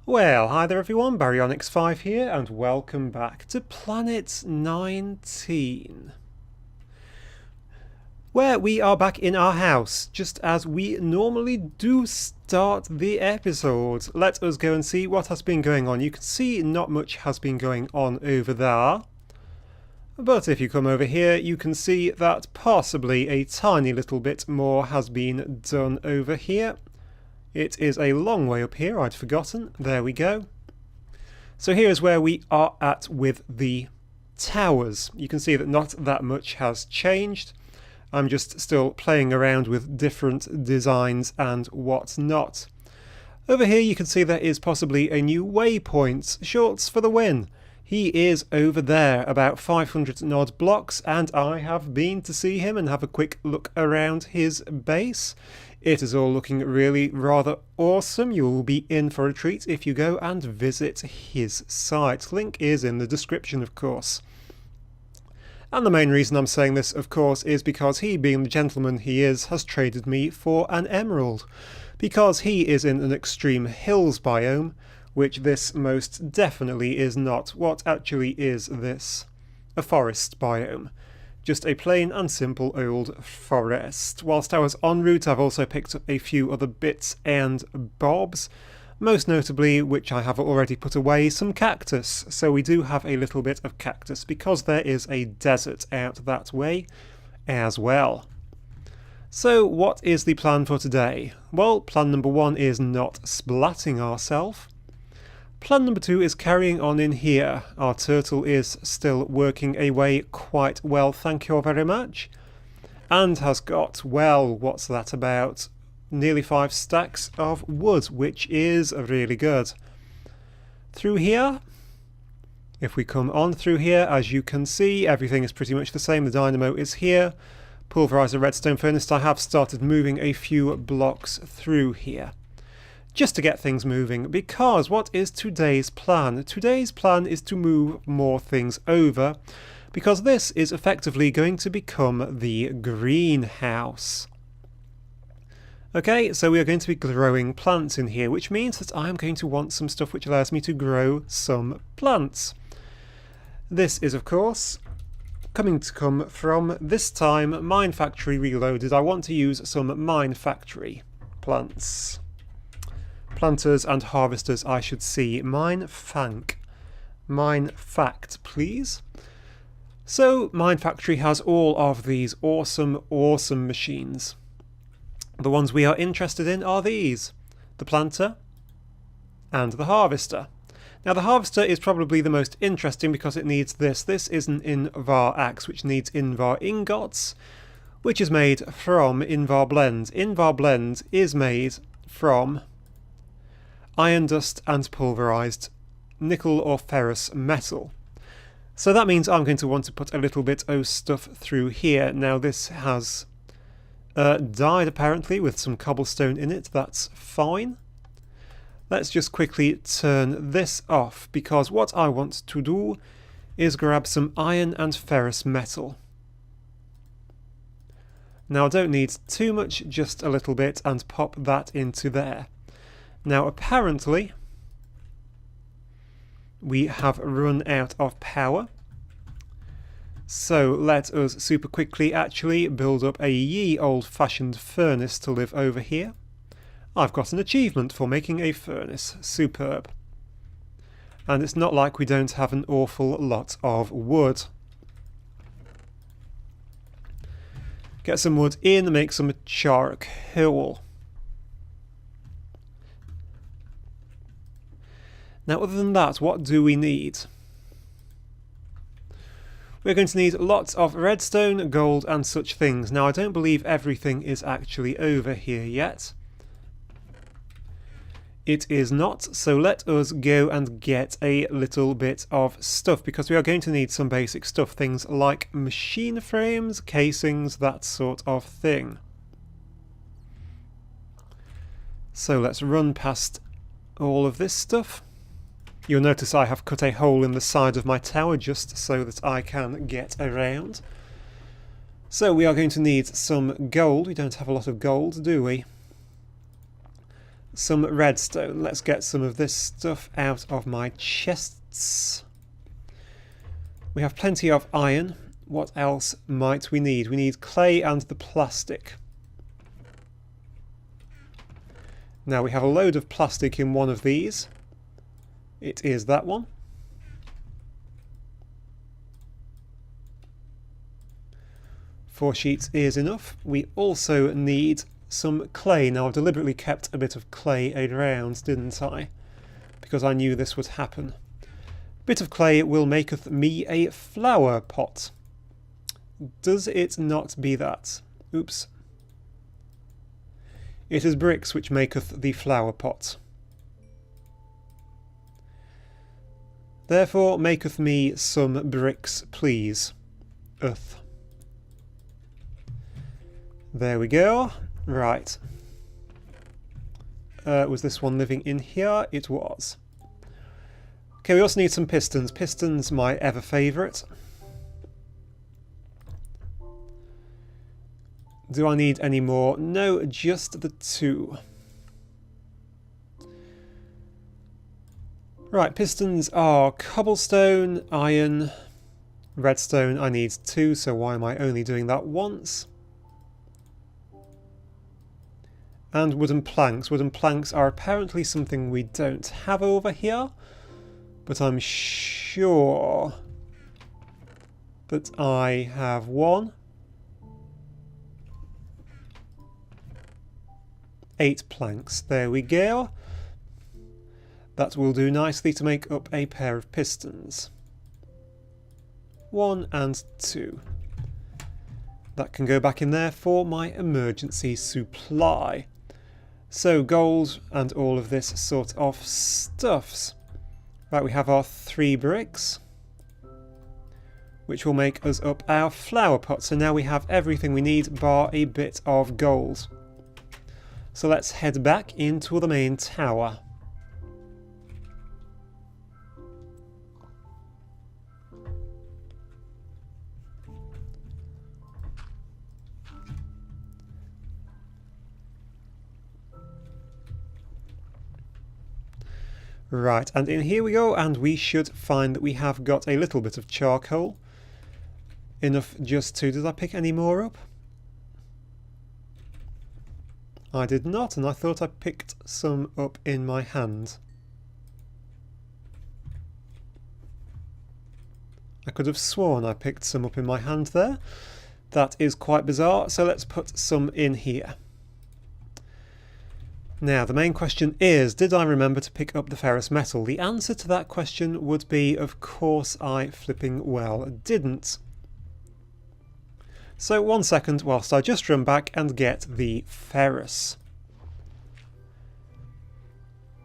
Well, hi there everyone, Baryonyx5 here, and welcome back to Planet 19. Where we are back in our house, just as we normally do start the episode. Let us go and see what has been going on. You can see not much has been going on over there. But if you come over here, you can see that possibly a tiny little bit more has been done over here. It is a long way up here, I'd forgotten. There we go. So here is where we are at with the towers. You can see that not that much has changed. I'm just still playing around with different designs and whatnot. Over here you can see there is possibly a new waypoint. Shorts for the win. He is over there, about 500 and odd blocks, and I have been to see him and have a quick look around his base. It is all looking really rather awesome. You will be in for a treat if you go and visit his site. Link is in the description, of course. And the main reason I'm saying this, of course, is because he, being the gentleman he is, has traded me for an emerald. Because he is in an extreme hills biome, which this most definitely is not. What actually is this? A forest biome. Just a plain and simple old forest. Whilst I was en route, I've also picked up a few other bits and bobs. Most notably, which I have already put away, some cactus. So we do have a little bit of cactus because there is a desert out that way as well. So what is the plan for today? Well, plan number one is not splatting ourselves. Plan number two is carrying on in here. Our turtle is still working away quite well, thank you very much. And has got, well, what's that about? Nearly 5 stacks of wood, which is really good. Through here, if we come on through here, as you can see, everything is pretty much the same. The dynamo is here. Pulverizer redstone furnace. I have started moving a few blocks through here, just to get things moving, because what is today's plan? Today's plan is to move more things over, because this is effectively going to become the greenhouse. Okay, so we are going to be growing plants in here, which means that I am going to want some stuff which allows me to grow some plants. This is, of course, coming to come from, this time, Mine Factory Reloaded. I want to use some Mine Factory plants. Planters and harvesters, I should see. Mine fact, please. So, Mine Factory has all of these awesome machines. The ones we are interested in are these. The planter and the harvester. Now, the harvester is probably the most interesting because it needs this. This is an Invar axe, which needs Invar ingots, which is made from Invar blend. Invar blend is made from iron dust and pulverized nickel or ferrous metal. So that means I'm going to want to put a little bit of stuff through here. Now this has died apparently with some cobblestone in it. That's fine. Let's just quickly turn this off, because what I want to do is grab some iron and ferrous metal. Now I don't need too much, just a little bit, and pop that into there. Now apparently we have run out of power, so let us super quickly actually build up a ye old-fashioned furnace to live over here. I've got an achievement for making a furnace. Superb. And it's not like we don't have an awful lot of wood. Get some wood in, make some charcoal. Now, other than that, what do we need? We're going to need lots of redstone, gold, and such things. Now, I don't believe everything is actually over here yet. It is not, so let us go and get a little bit of stuff, because we are going to need some basic stuff. Things like machine frames, casings, that sort of thing. So let's run past all of this stuff. You'll notice I have cut a hole in the side of my tower just so that I can get around. So we are going to need some gold. We don't have a lot of gold, do we? some redstone. Let's get some of this stuff out of my chests. We have plenty of iron. What else might we need? We need clay and the plastic. Now we have a load of plastic in one of these. It is that one. Four sheets is enough. We also need some clay. Now I've deliberately kept a bit of clay around, didn't I? Because I knew this would happen. Bit of clay will maketh me a flower pot. Does it not be that? Oops. It is bricks which maketh the flower pot. Therefore maketh me some bricks, please. Earth. There we go. Right. Was this one living in here? It was. Okay, we also need some pistons. Pistons, my ever favourite. Do I need any more? No, just the two. Right, pistons are cobblestone, iron, redstone. I need two, so why am I only doing that once? And wooden planks. Wooden planks are apparently something we don't have over here, but I'm sure that I have one. 8 planks. There we go. That will do nicely to make up a pair of pistons. 1 and 2. That can go back in there for my emergency supply. So gold and all of this sort of stuffs. Right, we have our 3 bricks, which will make us up our flower pot. So now we have everything we need bar a bit of gold. So let's head back into the main tower. Right, and in here we go, and we should find that we have got a little bit of charcoal. Enough just to... Did I pick any more up? I did not, and I thought I picked some up in my hand. I could have sworn I picked some up in my hand there. That is quite bizarre, so let's put some in here. Now, the main question is, did I remember to pick up the ferrous metal? The answer to that question would be, of course I flipping well didn't. So 1 second whilst I just run back and get the ferrous.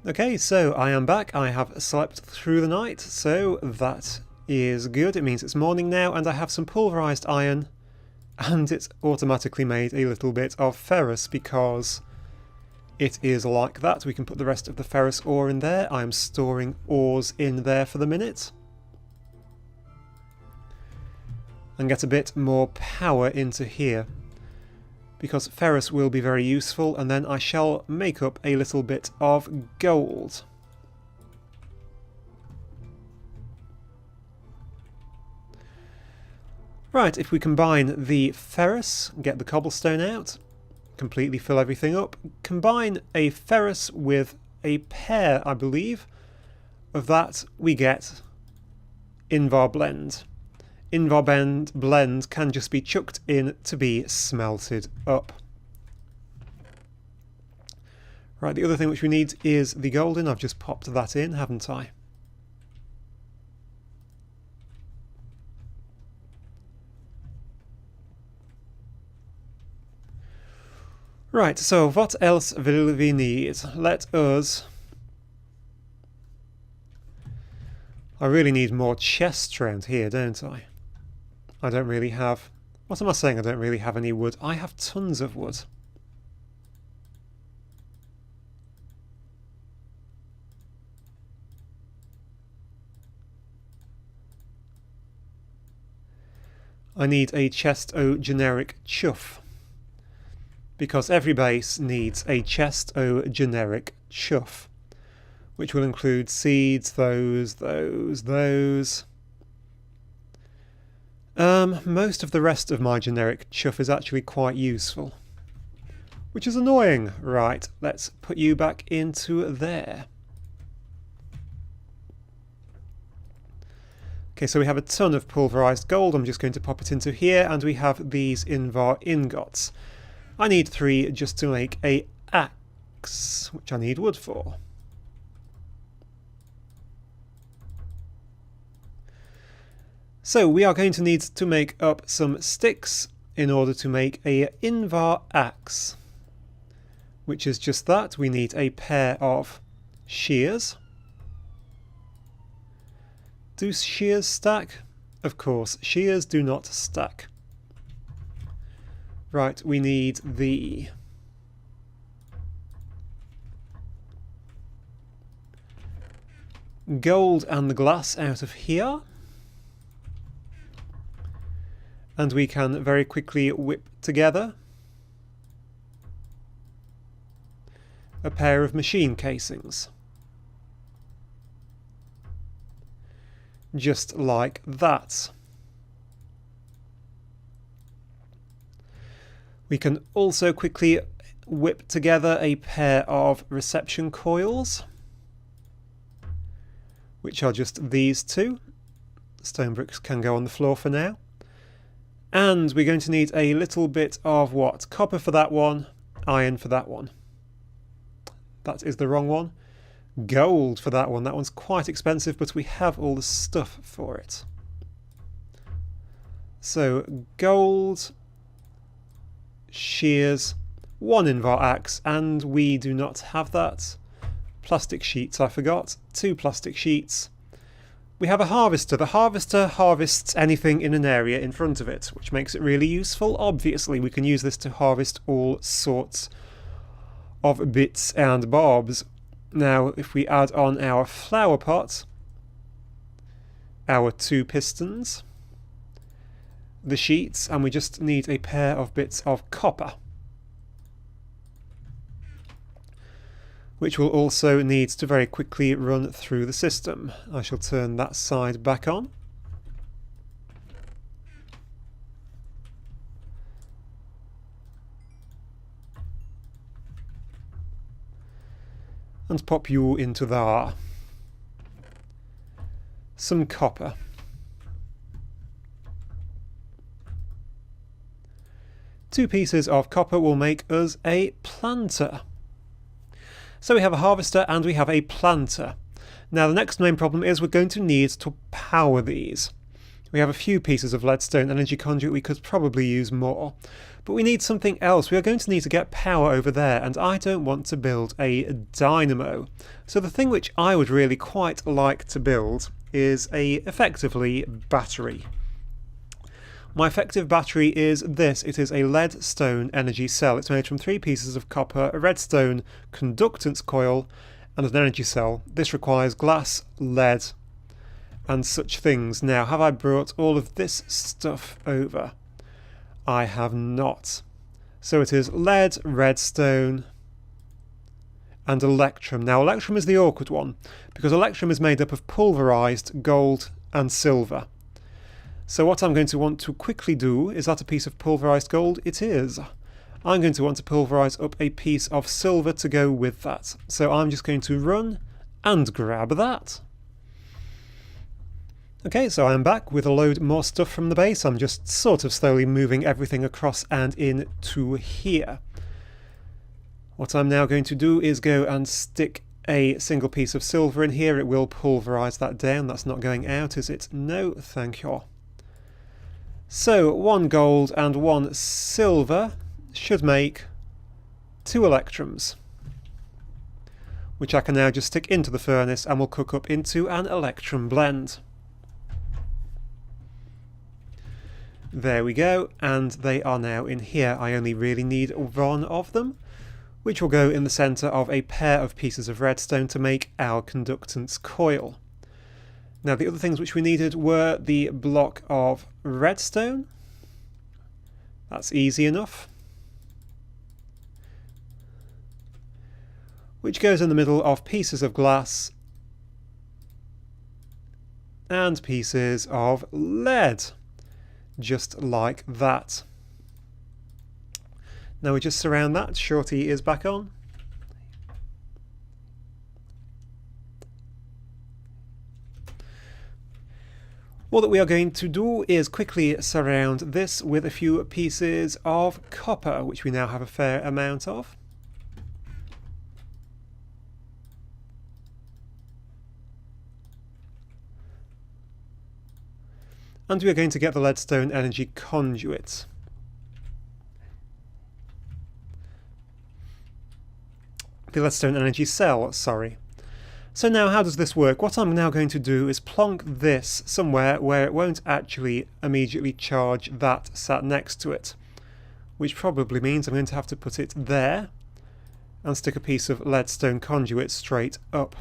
Okay, so I am back. I have slept through the night, so that is good. It means it's morning now, and I have some pulverised iron, and it's automatically made a little bit of ferrous because it is like that. We can put the rest of the ferrous ore in there. I am storing ores in there for the minute. And get a bit more power into here, because ferrous will be very useful, and then I shall make up a little bit of gold. Right, if we combine the ferrous, get the cobblestone out, completely fill everything up, combine a ferrous with a pair, I believe, of that, we get Invar Blend. Invar Blend can just be chucked in to be smelted up. Right, the other thing which we need is the golden. I've just popped that in, haven't I? Right, so what else will we need? Let us... I really need more chests around here, don't I? I don't really have... What am I saying? I don't really have any wood. I have tons of wood. I need a chest o' generic chuff. because every base needs a chest o' generic chuff, which will include seeds, those. Most of the rest of my generic chuff is actually quite useful, which is annoying. Right, let's put you back into there. Okay, so we have a ton of pulverized gold. I'm just going to pop it into here, and we have these Invar ingots. I need 3 just to make a axe, which I need wood for. So we are going to need to make up some sticks in order to make a Invar axe, which is just that. We need a pair of shears. Do shears stack? Of course, shears do not stack. Right, we need the gold and the glass out of here. And we can very quickly whip together a pair of machine casings. Just like that. We can also quickly whip together a pair of reception coils, which are just these 2. Stone bricks can go on the floor for now. And we're going to need a little bit of what? Copper for that one, iron for that one. That is the wrong one. Gold for that one. That one's quite expensive, but we have all the stuff for it. So gold, shears, 1 Invar axe, and we do not have that. Plastic sheets, I forgot. 2 plastic sheets. We have a harvester. The harvester harvests anything in an area in front of it, which makes it really useful. Obviously, we can use this to harvest all sorts of bits and bobs. Now, if we add on our flower pot, our 2 pistons, the sheets, and we just need a pair of bits of copper, which will also need to very quickly run through the system. I shall turn that side back on. And pop you into there. Some copper. Two pieces of copper will make us a planter. So we have a harvester and we have a planter. Now the next main problem is we're going to need to power these. We have a few pieces of leadstone energy conduit, we could probably use more. But we need something else. We are going to need to get power over there, and I don't want to build a dynamo. So the thing which I would really quite like to build is effectively battery. My effective battery is this. It is a leadstone energy cell. It's made from 3 pieces of copper, a redstone conductance coil, and an energy cell. This requires glass, lead, and such things. Now, have I brought all of this stuff over? I have not. So it is lead, redstone, and electrum. Now, electrum is the awkward one, because electrum is made up of pulverized gold and silver. So what I'm going to want to quickly do, is that a piece of pulverized gold? It is. I'm going to want to pulverize up a piece of silver to go with that. So I'm just going to run and grab that. Okay, so I'm back with a load more stuff from the base. I'm just sort of slowly moving everything across and into here. What I'm now going to do is go and stick a single piece of silver in here. It will pulverize that down. That's not going out, is it? No, thank you. So 1 gold and 1 silver should make 2 electrums, which I can now just stick into the furnace and will cook up into an electrum blend. There we go, and they are now in here. I only really need 1 of them, which will go in the centre of a pair of pieces of redstone to make our conductance coil. Now the other things which we needed were the block of redstone. That's easy enough. which goes in the middle of pieces of glass and pieces of lead, just like that. Now we just surround that. Shorty is back on. All that we are going to do is quickly surround this with a few pieces of copper, which we now have a fair amount of. And we are going to get the leadstone energy conduit. The leadstone energy cell, sorry. So now how does this work? What I'm now going to do is plonk this somewhere where it won't actually immediately charge that sat next to it, which probably means I'm going to have to put it there and stick a piece of leadstone conduit straight up.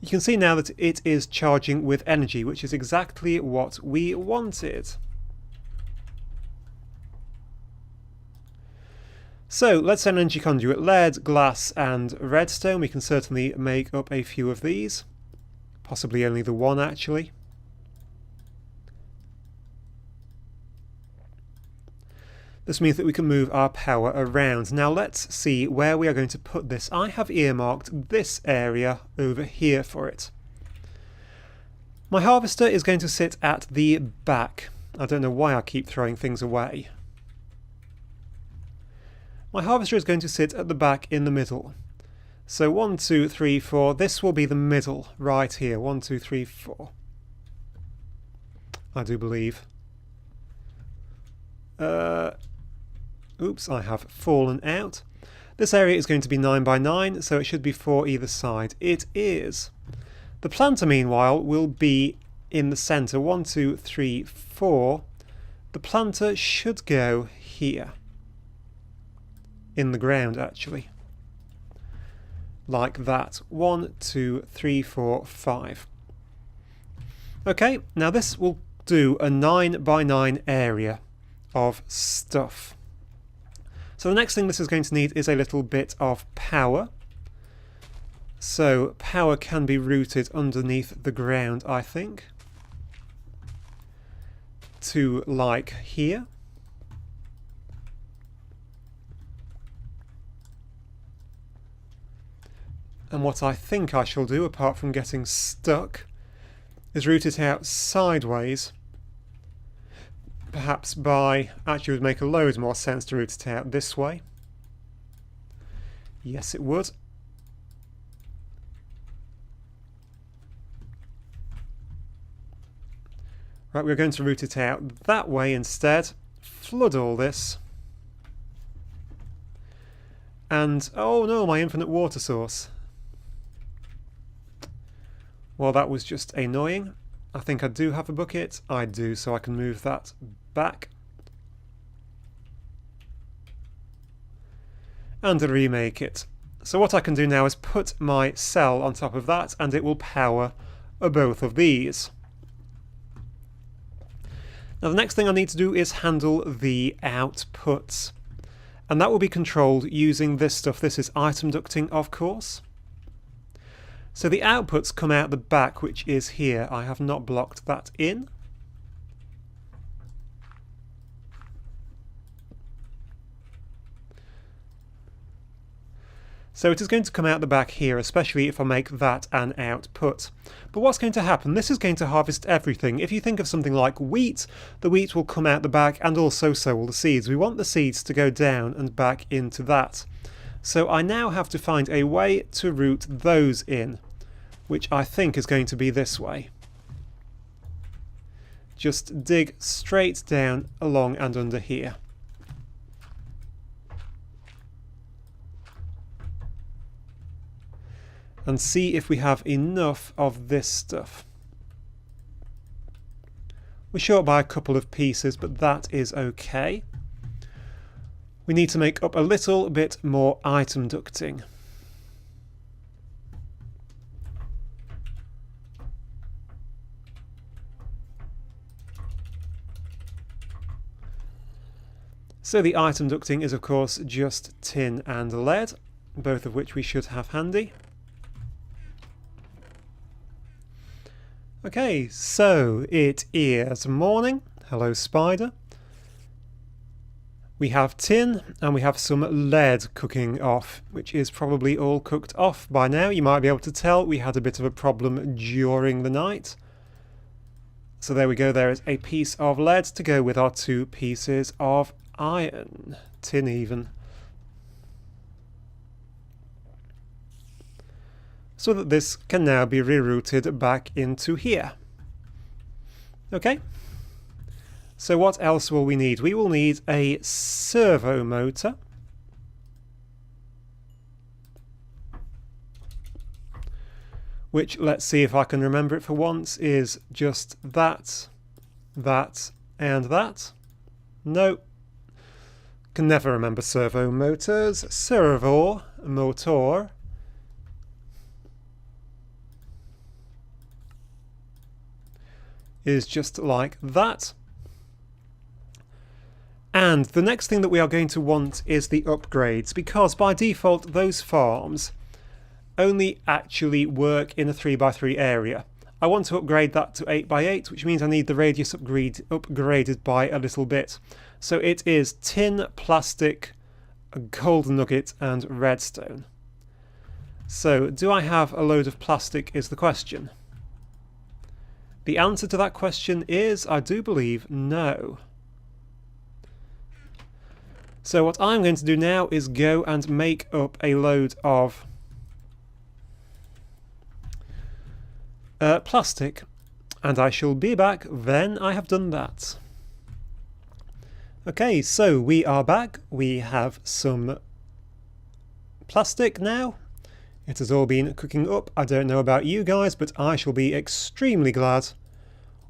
You can see now that it is charging with energy, which is exactly what we wanted. So let's say energy conduit, lead, glass and redstone. We can certainly make up a few of these, possibly only the one actually. This means that we can move our power around. Now let's see where we are going to put this. I have earmarked this area over here for it. My harvester is going to sit at the back. I don't know why I keep throwing things away. My harvester is going to sit at the back in the middle. So 1, 2, 3, 4. This will be the middle right here. 1, 2, 3, 4. I do believe. Oops, I have fallen out. This area is going to be 9 by 9, so it should be 4 either side. It is. The planter, meanwhile, will be in the centre. 1, 2, 3, 4. The planter should go here. In the ground, actually. Like that. 1, 2, 3, 4, 5. Okay, now this will do a 9 by 9 area of stuff. So the next thing this is going to need is a little bit of power. So power can be routed underneath the ground, I think. To like here. And what I think I shall do, apart from getting stuck, is route it out sideways. Perhaps by... actually it would make a load more sense to route it out this way. Yes, it would. Right, we're going to route it out that way instead. Flood all this. And, oh no, my infinite water source. Well, that was just annoying. I think I do have a bucket. I do, so I can move that back. And remake it. So what I can do now is put my cell on top of that, and it will power both of these. Now the next thing I need to do is handle the outputs. And that will be controlled using this stuff. This is item ducting, of course. So the outputs come out the back, which is here. I have not blocked that in. So it is going to come out the back here, especially if I make that an output. But what's going to happen? This is going to harvest everything. If you think of something like wheat, the wheat will come out the back, and also so will the seeds. We want the seeds to go down and back into that. So I now have to find a way to route those in, which I think is going to be this way. Just dig straight down along and under here. And see if we have enough of this stuff. We're short by a couple of pieces, but that is okay. We need to make up a little bit more item ducting. So the item ducting is of course just tin and lead, both of which we should have handy. Okay, so it is morning. Hello, spider. We have tin and we have some lead cooking off, which is probably all cooked off by now. You might be able to tell we had a bit of a problem during the night. So there we go, there is a piece of lead to go with our 2 pieces of iron. Tin even. So that this can now be rerouted back into here. Okay. So what else will we need? We will need a servo motor. Which, let's see if I can remember it for once, is just that, that, and that. No. Can never remember servo motors. Servo motor. Is just like that. And the next thing that we are going to want is the upgrades, because by default those farms only actually work in a 3x3 area. I want to upgrade that to 8x8, which means I need the radius upgraded by a little bit. So it is tin, plastic, gold nugget and redstone. So do I have a load of plastic is the question. The answer to that question is, I do believe, no. So what I'm going to do now is go and make up a load of plastic, and I shall be back when I have done that. Okay, so we are back. We have some plastic now. It has all been cooking up. I don't know about you guys, but I shall be extremely glad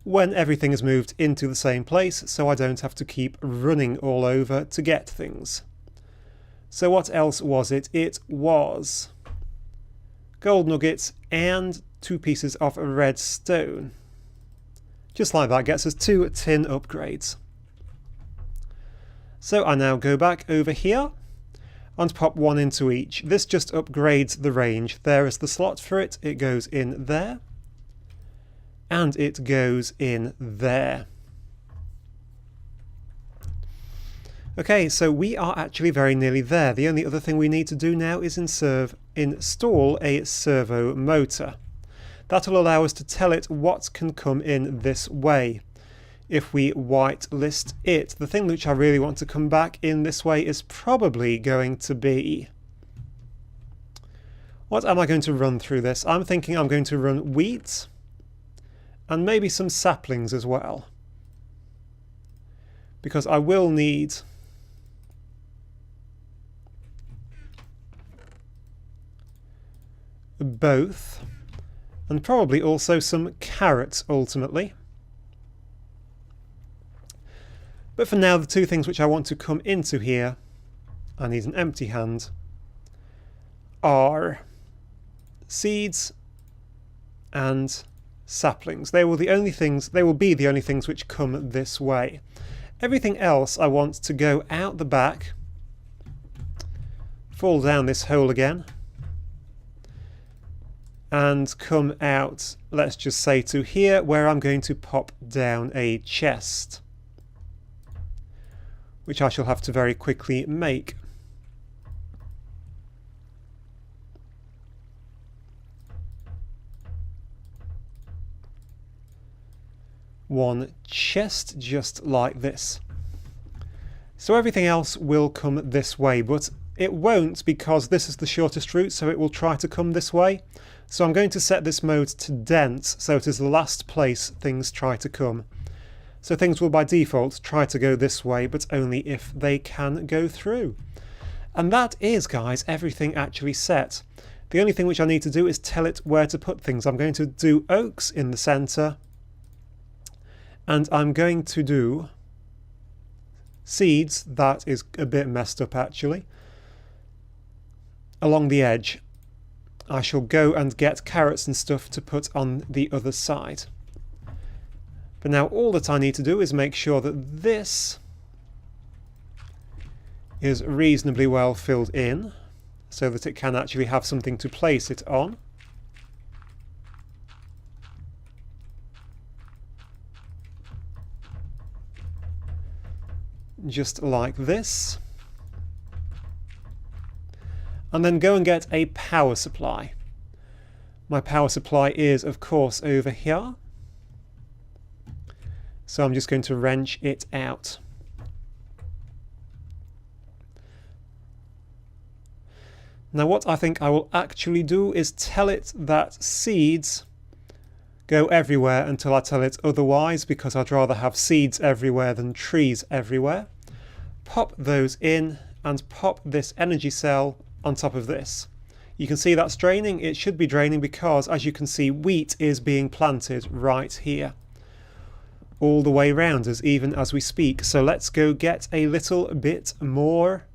when everything is moved into the same place, so I don't have to keep running all over to get things. So what else was it? It was gold nuggets and 2 pieces of redstone. Just like that gets us 2 tin upgrades. So I now go back over here and pop 1 into each. This just upgrades the range. There is the slot for it. It goes in there. And it goes in there. Okay, so we are actually very nearly there. The only other thing we need to do now is install a servo motor. That will allow us to tell it what can come in this way. If we whitelist it, the thing which I really want to come back in this way is probably going to be... What am I going to run through this? I'm thinking I'm going to run wheat and maybe some saplings as well, because I will need both, and probably also some carrots ultimately. But for now, the 2 things which I want to come into here, I need an empty hand, are seeds and saplings. They will be the only things which come this way. Everything else I want to go out the back, fall down this hole again, and come out, let's just say, to here, where I'm going to pop down a chest, which I shall have to very quickly make. One chest just like this. So everything else will come this way, but it won't, because this is the shortest route, so it will try to come this way. So I'm going to set this mode to dense, so it is the last place things try to come. So things will by default try to go this way, but only if they can go through. And that is, guys, everything actually set. The only thing which I need to do is tell it where to put things. I'm going to do oaks in the centre, and I'm going to do seeds. That is a bit messed up actually. Along the edge. I shall go and get carrots and stuff to put on the other side. But now all that I need to do is make sure that this is reasonably well filled in so that it can actually have something to place it on. Just like this. And then go and get a power supply. My power supply is, of course, over here. So I'm just going to wrench it out. Now what I think I will actually do is tell it that seeds go everywhere until I tell it otherwise, because I'd rather have seeds everywhere than trees everywhere. Pop those in and pop this energy cell on top of this. You can see that's draining. It should be draining because, as you can see, wheat is being planted right here. All the way around us, even as we speak. So let's go get a little bit more.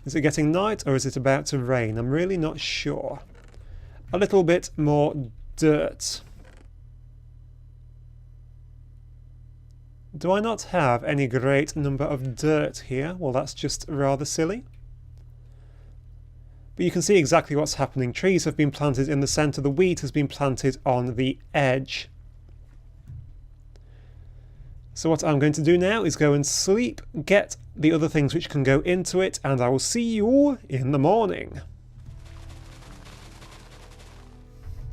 Is it getting night or is it about to rain? I'm really not sure. A little bit more dirt. Do I not have any great number of dirt here? Well, that's just rather silly. But you can see exactly what's happening. Trees have been planted in the centre. The wheat has been planted on the edge. So what I'm going to do now is go and sleep, get the other things which can go into it, and I will see you in the morning.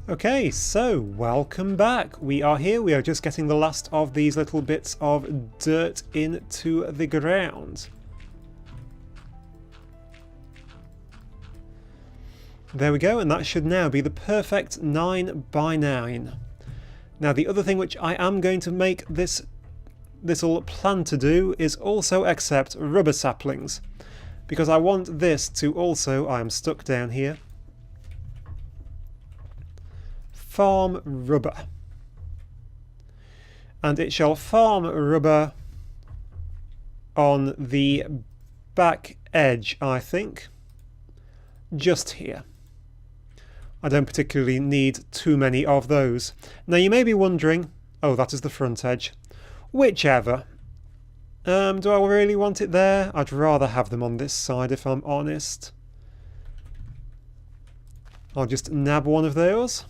Okay, so welcome back. We are here. We are just getting the last of these little bits of dirt into the ground. There we go, and that should now be the perfect 9 by 9. Now the other thing which I am going to make this little plan to do is also accept rubber saplings, because I want this to also, I am stuck down here, farm rubber. And it shall farm rubber on the back edge, I think, just here. I don't particularly need too many of those. Now you may be wondering, oh, that is the front edge. Whichever. Do I really want it there? I'd rather have them on this side if I'm honest. I'll just nab one of those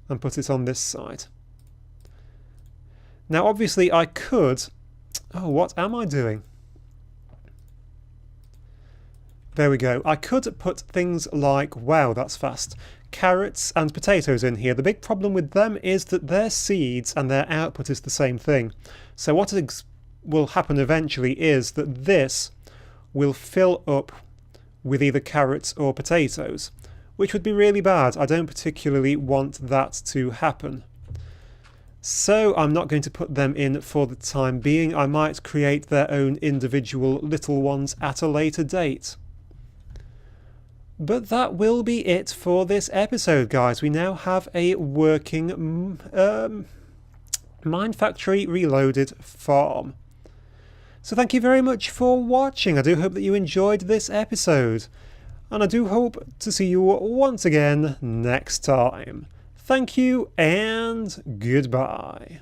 and put it on this side. Now obviously I could... Oh, what am I doing? There we go. I could put things like, wow, that's fast, carrots and potatoes in here. The big problem with them is that their seeds and their output is the same thing. So what will happen eventually is that this will fill up with either carrots or potatoes, which would be really bad. I don't particularly want that to happen. So I'm not going to put them in for the time being. I might create their own individual little ones at a later date. But that will be it for this episode, guys. We now have a working Mine Factory Reloaded farm. So thank you very much for watching. I do hope that you enjoyed this episode. And I do hope to see you once again next time. Thank you and goodbye.